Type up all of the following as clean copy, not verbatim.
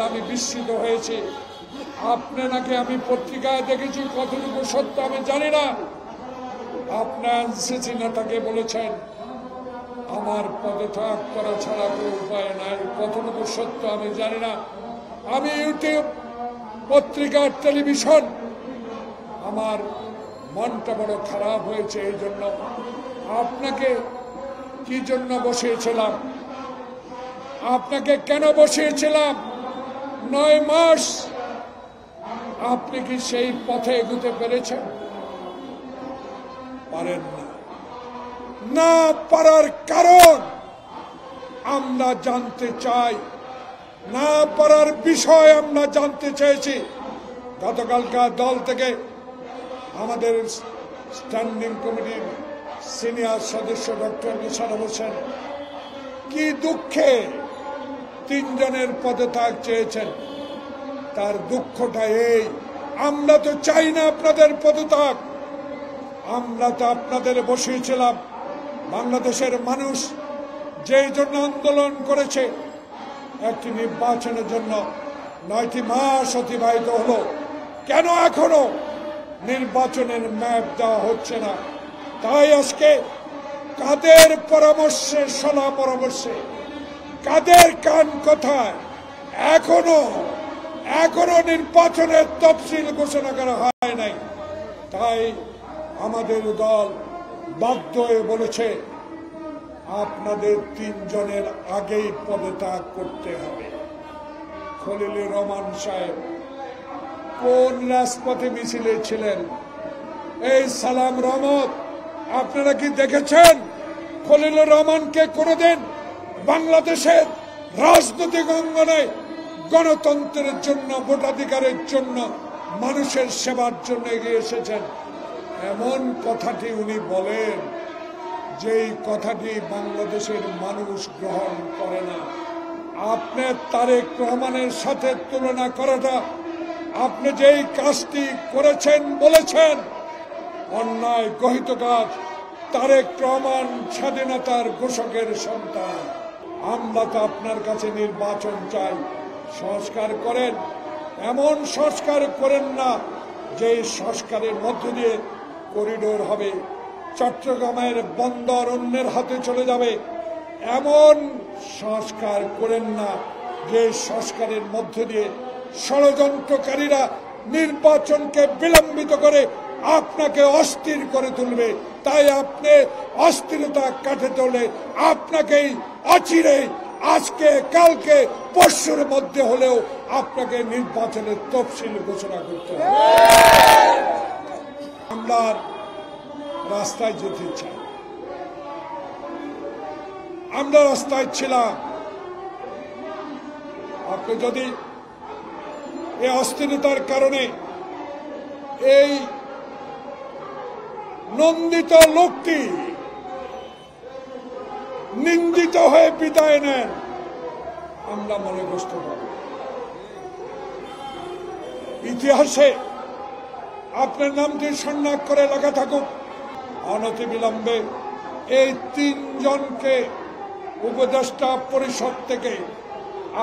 আমি বিস্মিত হয়েছি। আপনি নাকি আমি পত্রিকায় দেখেছি, কতটুকু সত্য আমি জানি না। আপনার এনসিসি নেতাকে বলেছেন আমার পদত্যাগ করা ছাড়া কোনো উপায় নাই। কতটুকু সত্য আমি জানি না। আমি ইউটিউব, পত্রিকা, টেলিভিশন, আমার মনটা বড় খারাপ হয়েছে। এই জন্য আপনাকে কি জন্য বসিয়েছিলাম, আপনাকে কেন বসিয়েছিলাম? 9 মাস আপনি কি সেই পথে এগুতে পেরেছেন? পারেন না। না পারার কারণ আমরা জানতে চাই, না পারার বিষয় আমরা জানতে চেয়েছি। গতকালকার দল থেকে আমাদের স্ট্যান্ডিং কমিটির সিনিয়র সদস্য ডক্টর নিশার হোসেন কি দুঃখে 3 জনের পদত্যাগ চেয়েছেন। তার দুঃখটা এই, আমরা তো চাই না আপনাদের পদত্যাগ। আমরা তো আপনাদের বসিয়েছিলাম। বাংলাদেশের মানুষ যেই জন্য আন্দোলন করেছে, একটি নির্বাচনের জন্য। 9টি মাস অতিবাহিত হলো, কেন এখনো নির্বাচনের ম্যাপ দেওয়া হচ্ছে না? তাই আজকে কাদের পরামর্শে, সলা পরামর্শে, কাদের কান কথায় এখনো নির্বাচনের তফসিল ঘোষণা করা হয় নাই। তাই আমাদের দল বাধ্য হয়ে বলেছে আপনাদের 3 জনের আগেই পদত্যাগ করতে হবে। খলিলুর রহমান সাহেব কোন রাজপথে মিছিলে ছিলেন? এই সালাম রহমত আপনারা কি দেখেছেন? খলিলুর রহমানকে কোনদিন বাংলাদেশের রাজনৈতিক অঙ্গনে গণতন্ত্রের জন্য, ভোটাধিকারের জন্য, মানুষের সেবার জন্য এগিয়ে এসেছেন? এমন কথাটি উনি বলেন, যেই কথাটি বাংলাদেশের মানুষ গ্রহণ করে না। আপনি তারেক রহমানের সাথে তুলনা করাটা, আপনি যেই কাজটি করেছেন, বলেছেন অন্যায় গহিত কাজ। তারেক রহমান স্বাধীনতার ঘোষকের সন্তান। আমরা তো আপনার কাছে নির্বাচন চাই, সংস্কার করেন। এমন সংস্কার করেন না যে সংস্কারের মধ্য দিয়ে করিডোর হবে, চট্টগ্রামের বন্দর অন্যের হাতে চলে যাবে। এমন সংস্কার করেন না যে সংস্কারের মধ্য দিয়ে ষড়যন্ত্রকারীরা নির্বাচনকে বিলম্বিত করে আপনাকে অস্থির করে তুলবে। তাই আপনি অস্থিরতা কাটাতে হলে আপনাকেই অচিরে, আজকে, কালকে, পরশুর মধ্যে হলেও আপনাকে নির্বাচনের তফসিল ঘোষণা করতে হবে। আমরা রাস্তায় যেতে চাই, আমরা রাস্তায় ছিলাম। আপনি যদি এই অস্থিরতার কারণে এই নন্দিত লোকটি নিন্দিত হয়ে বিদায় নেন, আমরা মনে কষ্ট পাব। ইতিহাসে আপনার নামটি স্বর্ণাক্ষরে করে লেখা থাকুক। অনতিবিলম্বে এই 3 জনকে উপদেষ্টা পরিষদ থেকে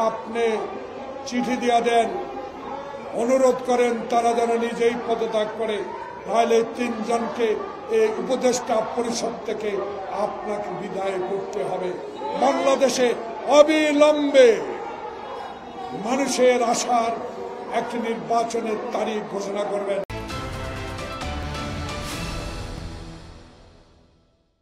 আপনি চিঠি দিয়া দেন, অনুরোধ করেন তারা যেন নিজেই পদত্যাগ করে। নাহলে 3 জনকে এই উপদেষ্টা পরিষদ থেকে আপনাকে বিদায় করতে হবে। বাংলাদেশে অবিলম্বে মানুষের আশার একটি নির্বাচনের তারিখ ঘোষণা করবেন।